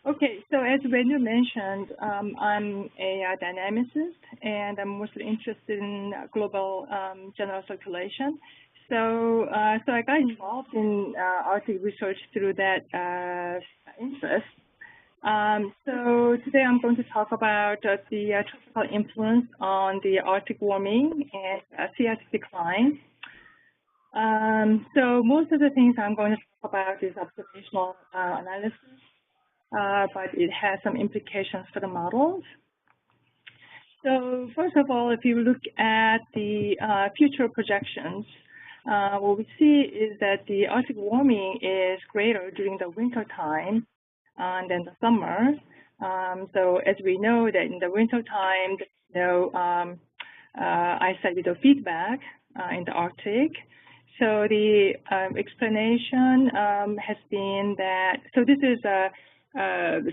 Okay, so as Wendy mentioned, I'm a dynamicist, and I'm mostly interested in global general circulation. So I got involved in Arctic research through that interest. So today I'm going to talk about the tropical influence on the Arctic warming and sea ice decline. So most of the things I'm going to talk about is observational analysis, but it has some implications for the models. So first of all, if you look at the future projections, what we see is that the Arctic warming is greater during the winter time than the summer. So as we know that in the winter time, there's no ice albedo feedback in the Arctic. So the explanation has been that, so this is a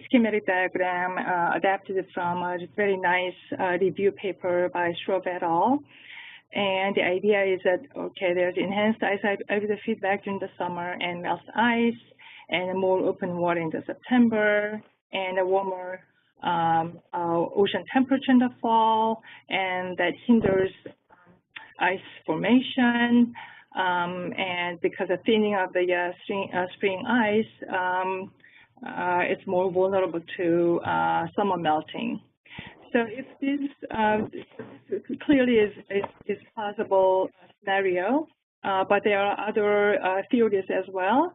schematic diagram adapted from a very nice review paper by Shrove et al. And the idea is that, okay, there's enhanced ice albedo feedback during the summer and melts ice, and more open water in the September, and a warmer ocean temperature in the fall, and that hinders ice formation. And because of thinning of the spring ice, it's more vulnerable to summer melting. So if this clearly is possible scenario, but there are other theories as well.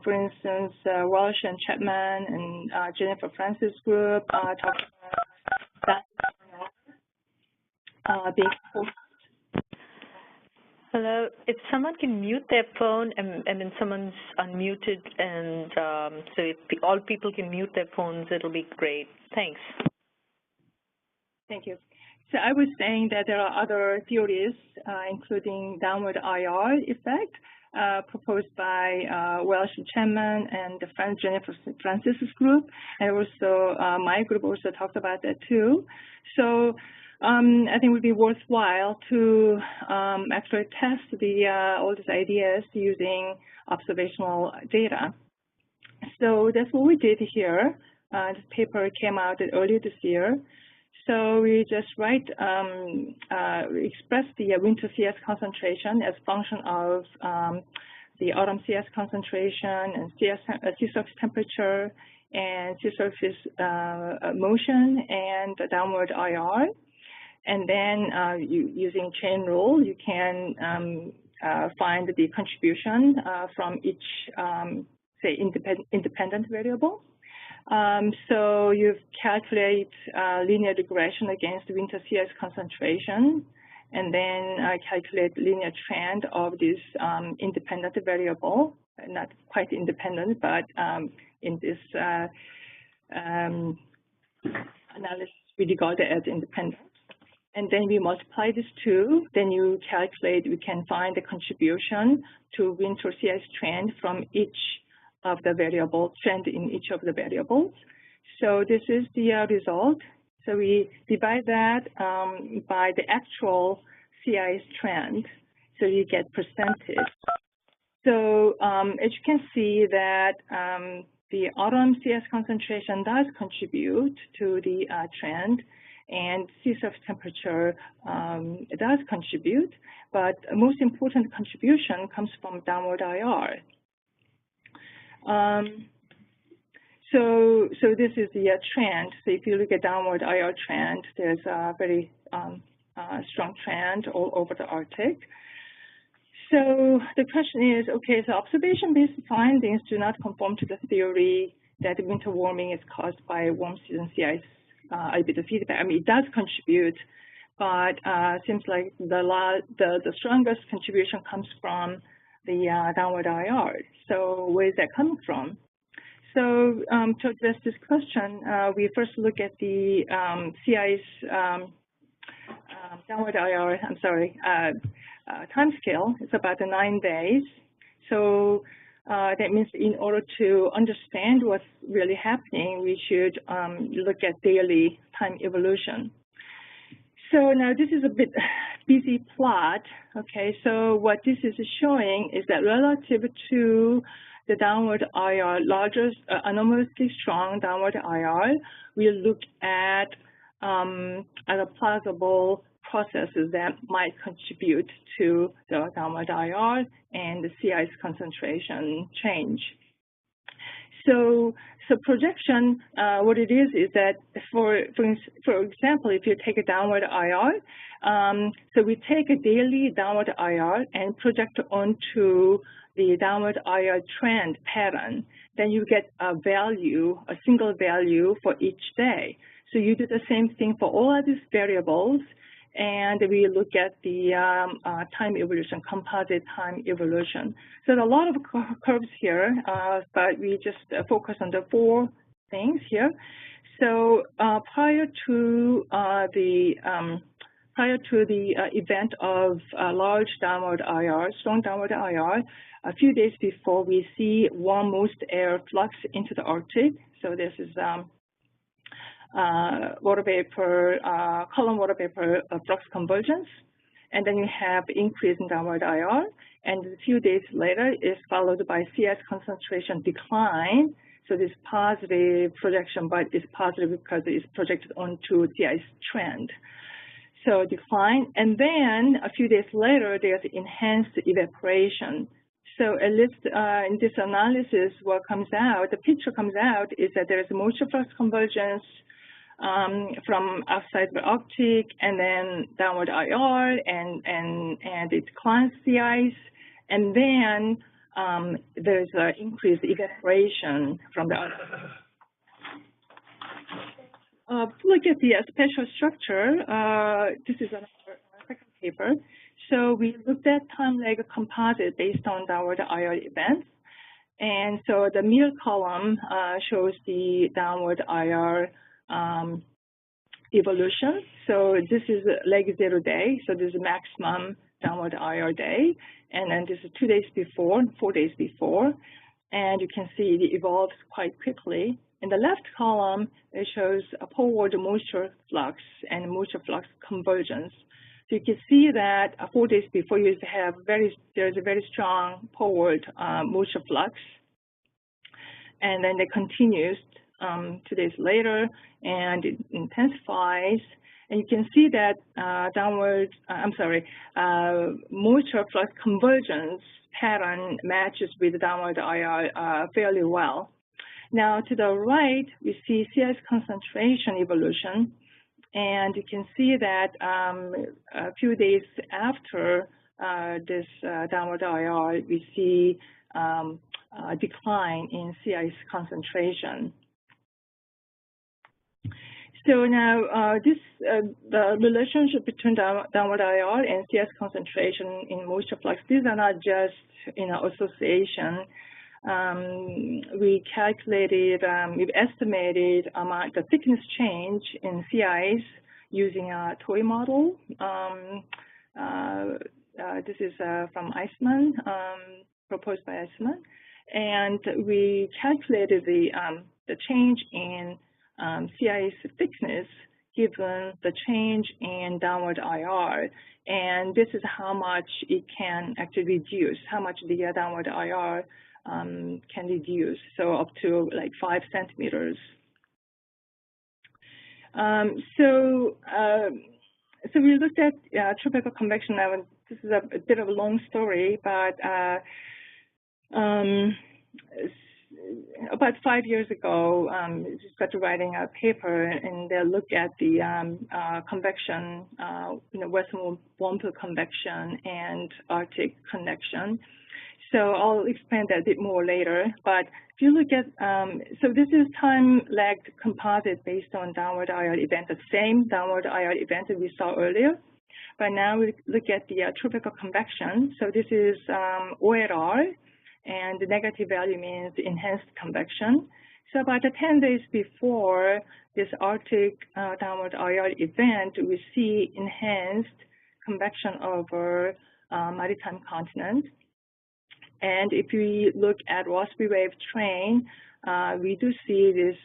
For instance, Walsh and Chapman and Jennifer Francis group talk about that being Hello, if someone can mute their phone and then someone's unmuted, and so if all people can mute their phones, it'll be great. Thanks. Thank you. So I was saying that there are other theories, including downward IR effect, proposed by Welsh and Chapman and the Jennifer Francis group, and also my group also talked about that too. So I think it would be worthwhile to actually test all these ideas using observational data. So that's what we did here. This paper came out earlier this year. So we just we express the winter CS concentration as a function of the autumn CS concentration and sea surface temperature and sea surface motion and the downward IR. And then using chain rule, you can find the contribution from each, say, independent variable. So you calculate linear regression against winter CS concentration, and then calculate linear trend of this independent variable, not quite independent, but in this analysis, we regard it as independent. And then we multiply these two, then you calculate, we can find the contribution to winter sea ice trend from each of the variable, trend in each of the variables. So this is the result. So we divide that by the actual sea ice trend, so you get percentage. So as you can see that the autumn sea ice concentration does contribute to the trend, and sea surface temperature does contribute, but the most important contribution comes from downward IR. So this is the trend. So if you look at downward IR trend, there's a very strong trend all over the Arctic. So the question is, okay, so observation-based findings do not conform to the theory that winter warming is caused by warm season sea ice albedo feedback. I mean, it does contribute, but seems like the strongest contribution comes from the downward IR. So where is that coming from? So to address this question, we first look at the sea ice downward IR, time scale. It's about 9 days. So that means in order to understand what's really happening, we should look at daily time evolution. So now this is a bit busy plot. Okay, so what this is showing is that relative to the downward IR, larger, anomalously strong downward IR, we look at other plausible processes that might contribute to the downward IR and the sea ice concentration change. So projection, what it is that for example, if you take a downward IR, so we take a daily downward IR and project onto the downward IR trend pattern, then you get a value, a single value for each day. So you do the same thing for all of these variables, and we look at the time evolution, composite time evolution. So there are a lot of curves here, but we just focus on the 4 things here. So prior to the event of large downward IR, strong downward IR, a few days before, we see warm-most air flux into the Arctic. So this is water vapor, column water vapor flux convergence, and then you have increase in downward IR, and a few days later is followed by sea ice concentration decline. So this positive projection, but it's positive because it's projected onto sea ice trend. So decline, and then a few days later, there's enhanced evaporation. So at least in this analysis, what comes out, the picture comes out is that there is moisture flux convergence from outside the Arctic, and then downward IR, and it declines sea ice, and then there's an increased evaporation from the Arctic. Look at the spatial structure. This is another second paper. So we looked at time lag composite based on downward IR events. And so the middle column shows the downward IR evolution. So this is lag 0 day. So this is maximum downward IR day. And then this is 2 days before, 4 days before. And you can see it evolves quite quickly. In the left column, it shows a poleward moisture flux and moisture flux convergence. So you can see that 4 days before, you have there's a very strong poleward moisture flux, and then it continues 2 days later, and it intensifies. And you can see that moisture flux convergence pattern matches with the downward IR fairly well. Now, to the right, we see sea ice concentration evolution, and you can see that a few days after this downward IR, we see a decline in sea ice concentration. So now, the relationship between downward IR and sea ice concentration in moisture flux, these are not just association. We calculated, we've estimated the thickness change in sea ice using a toy model. This is from Eisman, proposed by Eisman, and we calculated the change in sea ice thickness given the change in downward IR, and this is how much it can actually reduce, how much the downward IR can reduce, so up to like 5 centimeters. So we looked at tropical convection. Now, this is a bit of a long story, but about 5 years ago, we started writing a paper, and they looked at the convection, western warm field convection and Arctic convection. So I'll explain that a bit more later. But if you look at, so this is time-lagged composite based on downward IR event, the same downward IR event that we saw earlier. But now we look at the tropical convection. So this is ORR, and the negative value means enhanced convection. So about 10 days before this Arctic downward IR event, we see enhanced convection over maritime continent. And if we look at Rossby wave train, we do see this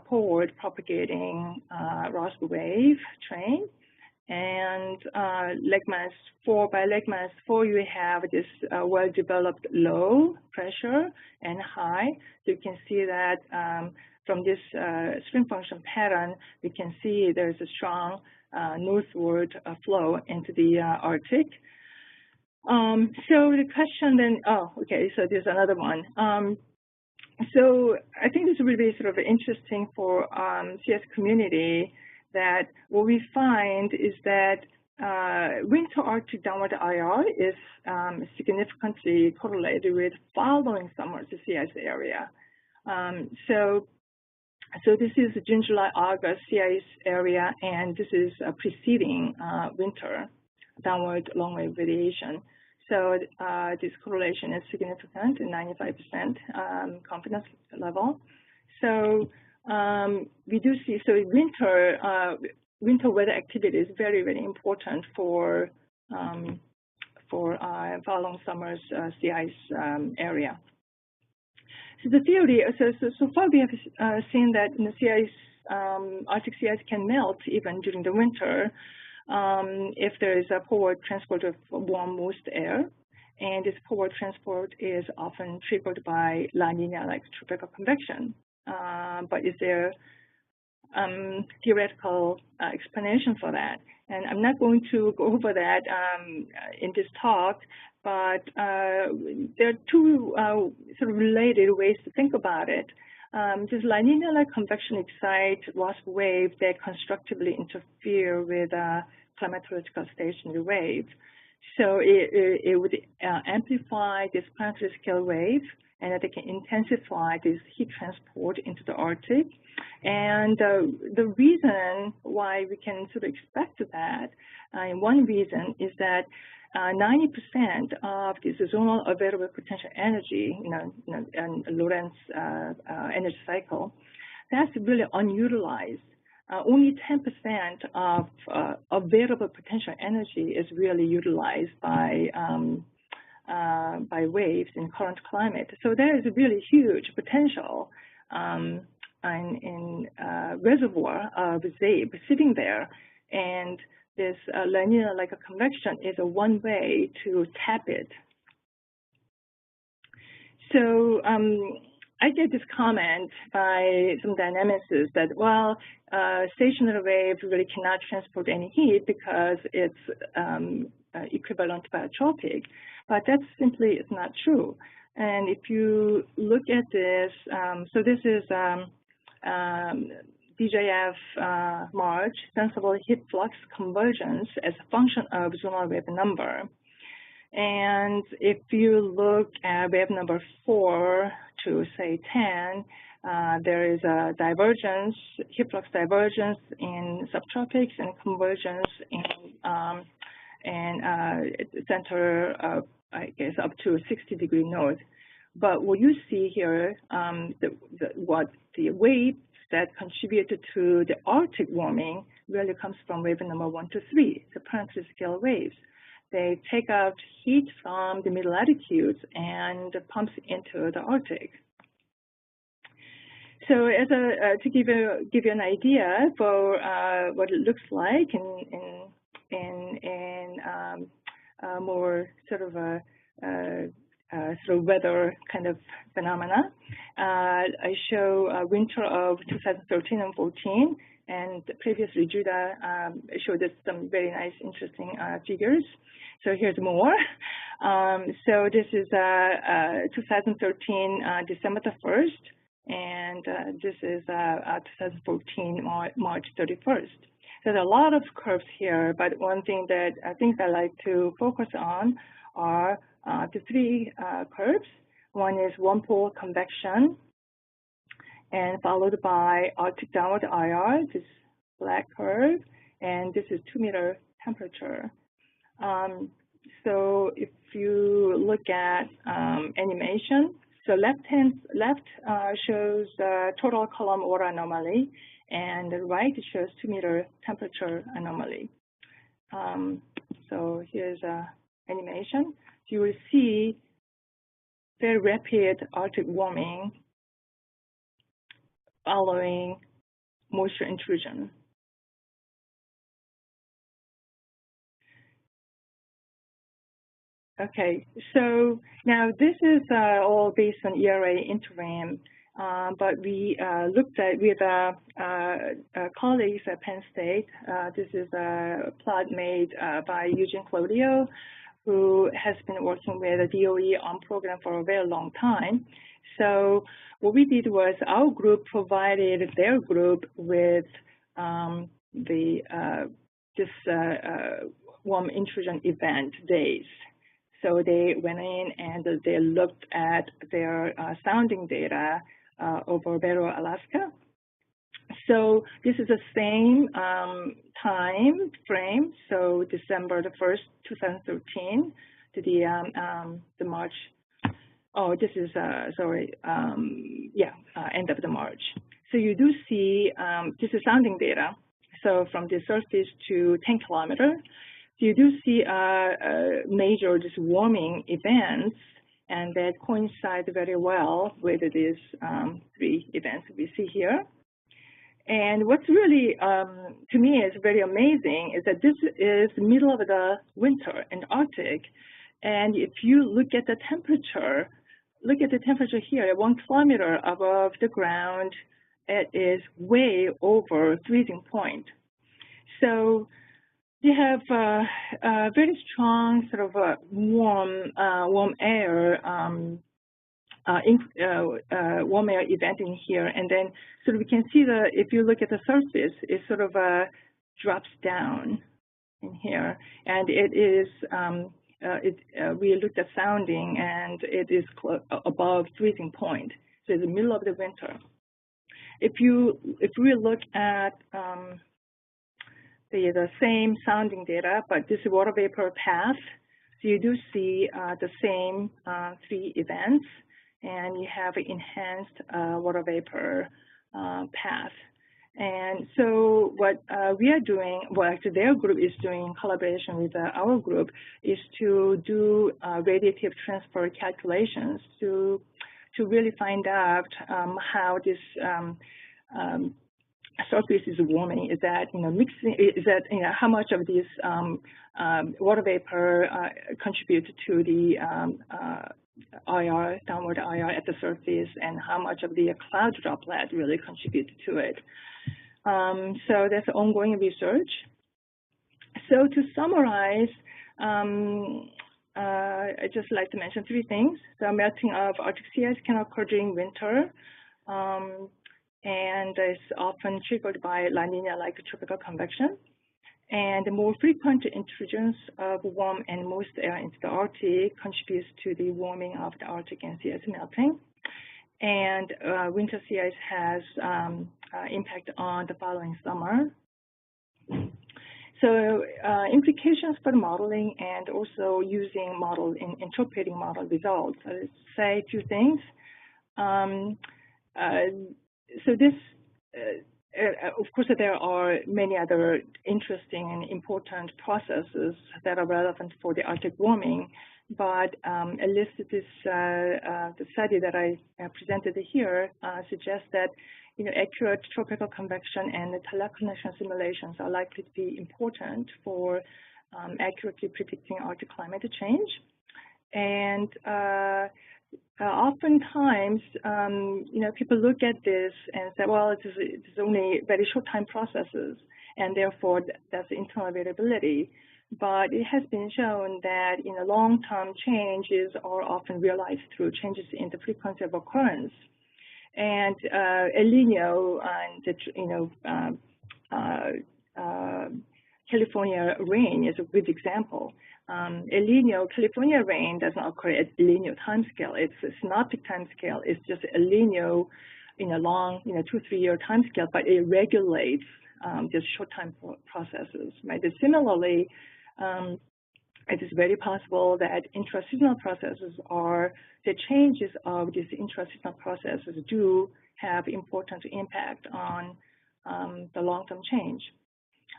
poleward propagating Rossby wave train. And leg mass 4, by leg mass 4, you have this well-developed low pressure and high. So you can see that from this stream function pattern, we can see there's a strong northward flow into the Arctic. So the question then, okay, so there's another one. So I think this will be sort of interesting for CS community, that what we find is that winter Arctic downward IR is significantly correlated with following summer to sea ice area. So this is June, July, August sea ice area, and this is preceding winter downward long wave variation. So this correlation is significant, 95% confidence level. So we do see, so winter weather activity is very, very important for following summer's sea ice area. So the theory, so far we have seen that in the sea ice, Arctic sea ice can melt even during the winter if there is a forward transport of warm moist air, and this forward transport is often triggered by La Nina like tropical convection. But is there theoretical explanation for that? And I'm not going to go over that in this talk, but there are two sort of related ways to think about it. This La Nina-like convection excite wasp wave that constructively interfere with climatological stationary wave. So it would amplify this planetary scale wave, and that they can intensify this heat transport into the Arctic. And the reason why we can sort of expect that, one reason is that 90% of this zonal available potential energy, and Lorentz energy cycle, that's really unutilized. Only 10% of available potential energy is really utilized by waves in current climate. So there is a really huge potential in reservoir of ZABE sitting there, and this La Nina like a convection is a one way to tap it. So I get this comment by some dynamicists that, well, stationary wave really cannot transport any heat because it's equivalent to barotropic, but that simply is not true. And if you look at this, so this is DJF March, sensible heat flux convergence as a function of zonal wave number. And if you look at wave number 4 to say 10, there is a divergence, heat flux divergence in subtropics and convergence in center of, I guess, up to 60-degree north. But what you see here, what the waves that contributed to the Arctic warming really comes from wave number 1 to 3, the planetary scale waves. They take out heat from the middle latitudes and pumps into the Arctic. So, as to give you an idea for what it looks like in more sort of a sort of weather kind of phenomena, I show winter of 2013 and 14, and previously Judah showed us some very nice, interesting figures. So here's more. So this is 2013 December the 1st, and this is 2014 March 31st. There's a lot of curves here, but one thing that I think I like to focus on are the three curves. One is one pole convection, and followed by Arctic downward IR, this black curve, and this is 2-meter temperature. So if you look at animation, so left shows total column water anomaly, and the right shows 2-meter temperature anomaly. So here's animation. You will see very rapid Arctic warming following moisture intrusion. Okay, so now this is all based on ERA-Interim, but we looked at with colleagues at Penn State. This is a plot made by Eugene Claudio, who has been working with the DOE ARM program for a very long time. So what we did was our group provided their group with this worm intrusion event days. So they went in and they looked at their sounding data over Barrow, Alaska. So this is the same time frame. So December the 1st, 2013 to the March. Oh, this is end of the March. So you do see this is sounding data. So from the surface to 10 kilometers. You do see major just warming events, and that coincide very well with these 3 events we see here. And what's really, to me, is very amazing is that this is the middle of the winter in the Arctic. And if you look at the temperature, here at 1 kilometer above the ground, it is way over freezing point. So you have a very strong sort of warm air event in here, and then sort of we can see if you look at the surface, it sort of drops down in here, and it is we looked at sounding, and it is above freezing point, so it's the middle of the winter. If we look at the same sounding data, but this is water vapor path. So you do see the same 3 events, and you have enhanced water vapor path. And so what we are doing, well, actually their group is doing in collaboration with our group, is to do radiative transfer calculations to really find out how this surface is warming. Is that mixing? Is that how much of this water vapor contributes to the IR, downward IR at the surface, and how much of the cloud droplet really contributes to it? So that's ongoing research. So to summarize, I'd just like to mention 3 things. The melting of Arctic sea ice can occur during winter. And it's often triggered by La Nina-like tropical convection. And the more frequent intrusions of warm and moist air into the Arctic contributes to the warming of the Arctic and sea ice melting. And winter sea ice has impact on the following summer. So implications for the modeling and also using interpreting model results. So let's say 2 things. So this, of course, there are many other interesting and important processes that are relevant for the Arctic warming, but at least this the study that I presented here suggests that accurate tropical convection and teleconnection simulations are likely to be important for accurately predicting Arctic climate change. And oftentimes, people look at this and say, well, it's only very short time processes, and therefore that's internal variability. But it has been shown that long-term changes are often realized through changes in the frequency of occurrence. And El Nino and California rain is a good example. El Nino, California rain does not occur at El Nino timescale. It's a synoptic timescale. It's just El Nino in a long, 2-3 year timescale, but it regulates just short time processes. Right? And similarly, it is very possible that intraseasonal processes the changes of these intraseasonal processes do have important impact on the long-term change.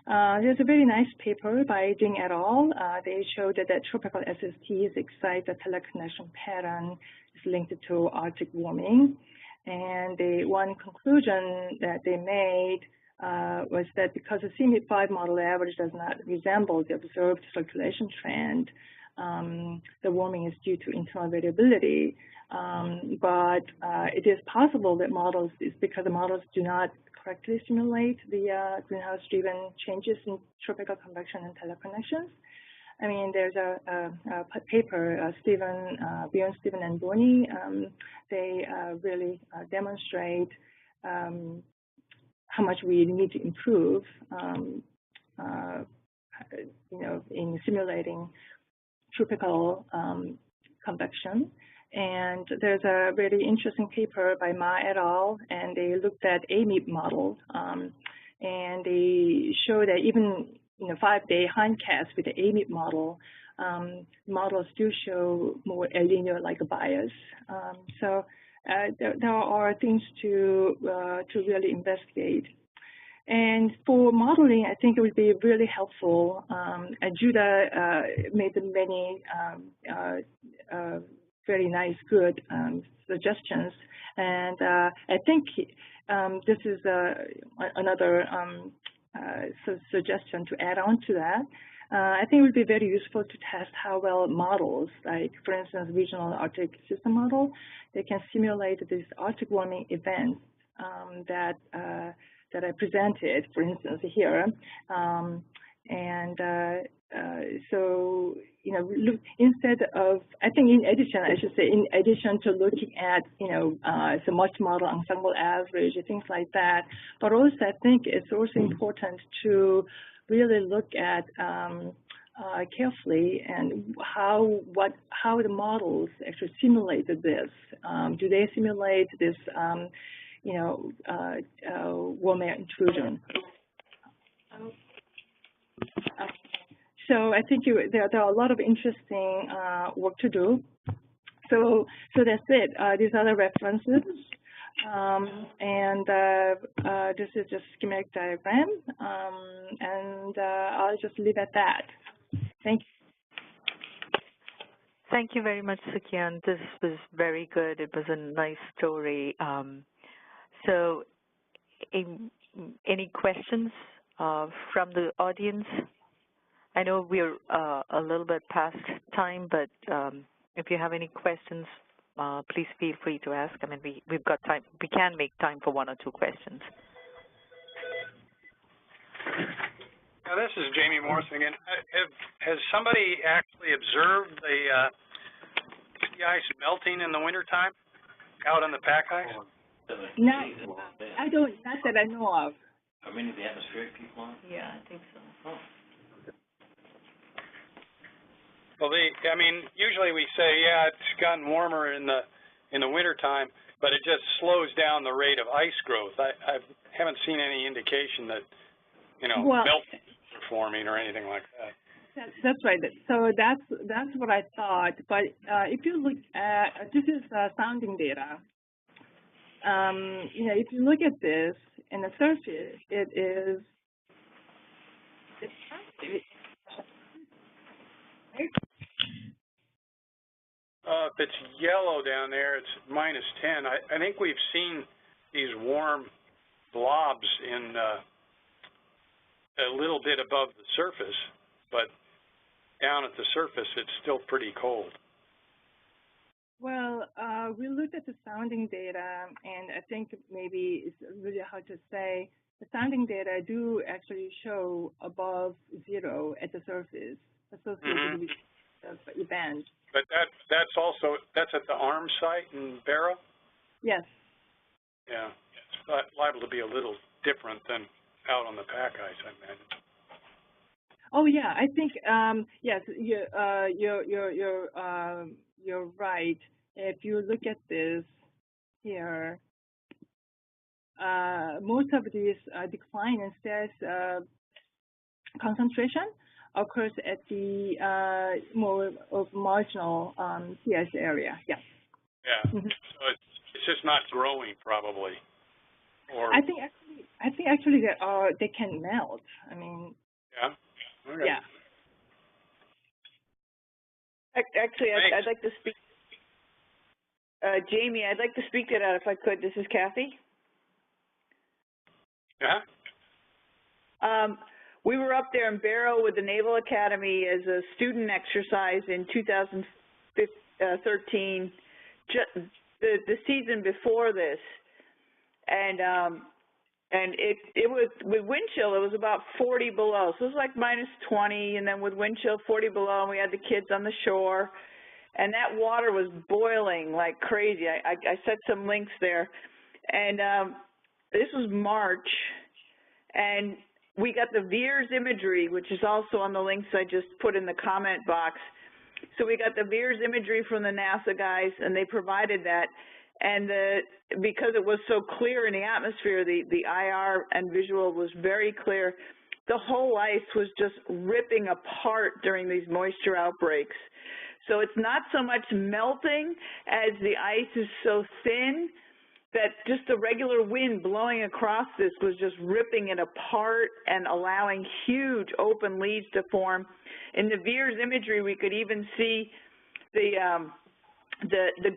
There's a very nice paper by Ding et al. They showed that tropical SSTs excite the teleconnection pattern is linked to Arctic warming. And one conclusion that they made was that because the CMIP5 model average does not resemble the observed circulation trend, the warming is due to internal variability. But it is possible that models, is because the models do not correctly simulate the greenhouse-driven changes in tropical convection and teleconnections. I mean, there's a paper, Bjorn, Stephen, and Bonnie, they really demonstrate how much we need to improve, in simulating tropical convection. And there's a really interesting paper by Ma et al., and they looked at AMIP models, and they show that even 5-day hindcast with the AMIP model, models do show more El Nino-like bias. So there are things to really investigate. And for modeling, I think it would be really helpful. Judah made many very nice, good suggestions, and I think this is another suggestion to add on to that. I think it would be very useful to test how well models, like for instance, regional Arctic system model, they can simulate these Arctic warming events that I presented, for instance, here. So, instead of, I think in addition to looking at, so multi-model ensemble average, things like that, but also I think it's also important to really look at carefully and how the models actually simulated this. Do they simulate this, warm air intrusion? So I think there are a lot of interesting work to do. So that's it. These are the references. And this is just schematic diagram. And I'll just leave at that. Thank you. Thank you very much, Sukyoung. This was very good. It was a nice story. So any questions from the audience? I know we're a little bit past time, but if you have any questions, please feel free to ask. I mean, we've got time. We can make time for 1 or 2 questions. Now, this is Jamie Morrison again. Has somebody actually observed the sea ice melting in the wintertime out on the pack ice? No, I don't. Not that I know of. Are many of the atmospheric people on? Yeah, I think so. Oh. Well, I mean, usually we say, yeah, it's gotten warmer in the wintertime, but it just slows down the rate of ice growth. I haven't seen any indication that, melting is forming or anything like that. That's right. So that's what I thought. But if you look at, this is sounding data. If you look at this in the surface, it's if it's yellow down there, it's -10. I think we've seen these warm blobs in a little bit above the surface, but down at the surface, it's still pretty cold. Well, we looked at the sounding data, and I think maybe it's really hard to say. The sounding data do actually show above 0 at the surface associated with the event. But that's at the ARM site in Barrow? Yes. Yeah, it's liable to be a little different than out on the pack ice, I imagine. Oh yeah, I think yes, you're right. If you look at this here, most of these decline in stress concentration occurs at the more of marginal CS area. Yeah. Yeah. So it's just not growing, probably. Or I think actually they can melt. I mean. Yeah. Okay. Yeah. Actually, I'd like to speak. Jamie, I'd like to speak to that if I could. This is Kathy. Yeah. we were up there in Barrow with the Naval Academy as a student exercise in 2013, the season before this, and it was, with wind chill, it was about 40 below, so it was like minus 20, and then with wind chill 40 below, and we had the kids on the shore, and that water was boiling like crazy. I set some links there, and this was March, and we got the VIIRS imagery, which is also on the links I just put in the comment box. So we got the VIIRS imagery from the NASA guys, and they provided that. And because it was so clear in the atmosphere, the IR and visual was very clear. The whole ice was just ripping apart during these moisture outbreaks. So it's not so much melting as the ice is so thin that just the regular wind blowing across this was just ripping it apart and allowing huge open leads to form. In the VIIRS imagery, we could even see the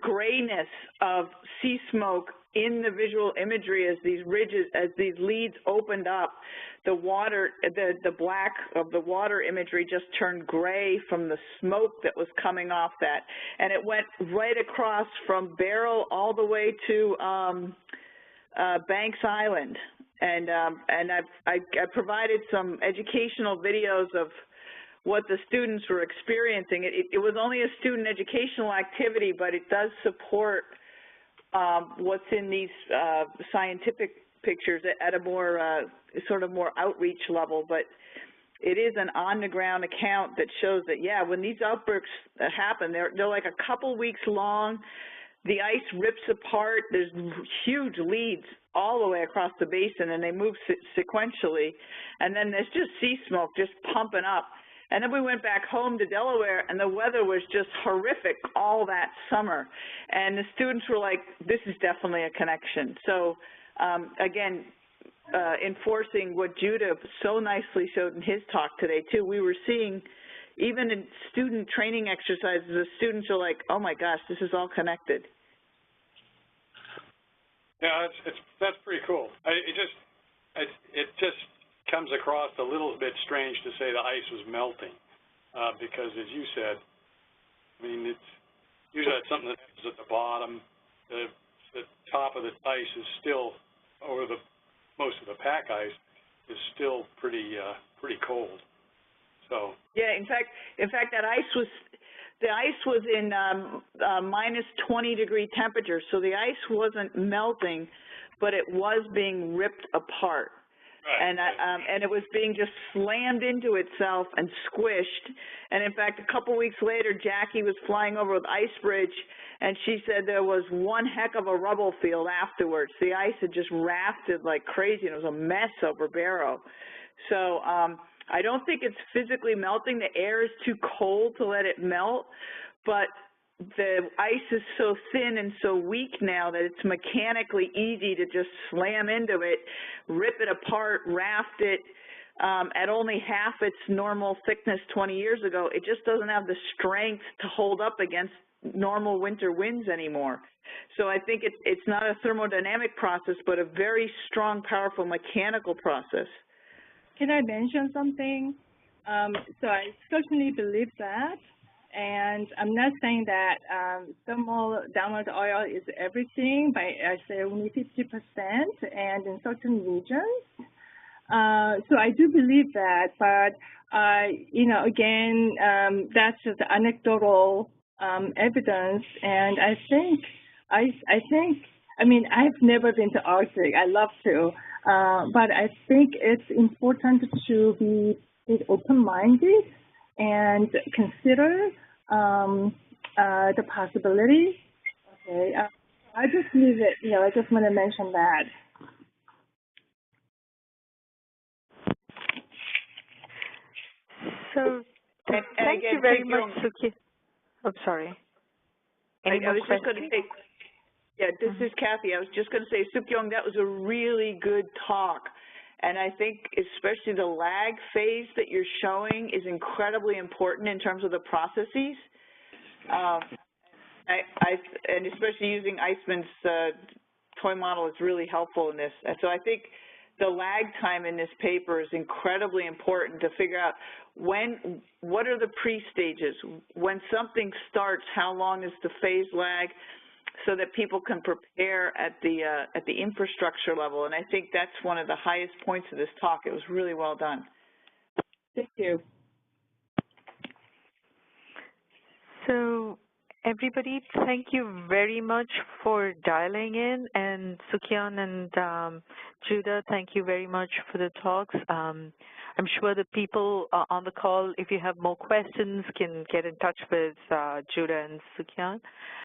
grayness of sea smoke in the visual imagery as these ridges, as these leads opened up. The water, the black of the water imagery just turned gray from the smoke that was coming off that, and it went right across from Barrow all the way to Banks Island. And I provided some educational videos of what the students were experiencing. It was only a student educational activity, but it does support what's in these scientific pictures at a more sort of more outreach level. But it is an on-the-ground account that shows that, yeah, when these outbreaks happen, they're like a couple weeks long. The ice rips apart. There's huge leads all the way across the basin, and they move sequentially. And then there's just sea smoke just pumping up. And then we went back home to Delaware, and the weather was just horrific all that summer. And the students were like, this is definitely a connection. So, again, enforcing what Judah so nicely showed in his talk today, too, we were seeing, even in student training exercises, the students are like, oh, my gosh, this is all connected. Yeah, that's pretty cool. It just comes across a little bit strange to say the ice was melting, because, as you said, I mean, it's usually something that happens at the bottom. The top of the ice is still, or most of the pack ice is still pretty cold. So yeah, in fact, that the ice was in minus 20-degree temperature, so the ice wasn't melting, but it was being ripped apart. Right. And it was being just slammed into itself and squished. And in fact, a couple weeks later, Jackie was flying over with Icebridge, and she said there was one heck of a rubble field afterwards. The ice had just rafted like crazy, and it was a mess over Barrow. So I don't think it's physically melting. The air is too cold to let it melt, but the ice is so thin and so weak now that it's mechanically easy to just slam into it, rip it apart, raft it at only half its normal thickness 20 years ago. It just doesn't have the strength to hold up against normal winter winds anymore. So I think it's not a thermodynamic process, but a very strong, powerful mechanical process. Can I mention something? So I certainly believe that. And I'm not saying that thermal downward oil is everything, but I say only 50% and in certain regions. So I do believe that, but, you know, again, that's just anecdotal evidence. And I mean, I've never been to Arctic. I love to. But I think it's important to be open-minded and consider the possibility. Okay, I just leave it. You know, I just want to mention that. So, thank you very much, Suki. I'm sorry. I was just going to say, yeah, this is Kathy. I was just going to say, Sukyoung, that was a really good talk. And I think especially the lag phase that you're showing is incredibly important in terms of the processes. And especially using Eisman's toy model is really helpful in this. And so I think the lag time in this paper is incredibly important to figure out what are the pre-stages. When something starts, how long is the phase lag, so that people can prepare at the infrastructure level. And I think that's one of the highest points of this talk. It was really well done. Thank you. So everybody, thank you very much for dialing in, and Sukyoung and Judah, thank you very much for the talks. I'm sure the people on the call, if you have more questions, can get in touch with Judah and Sukyoung.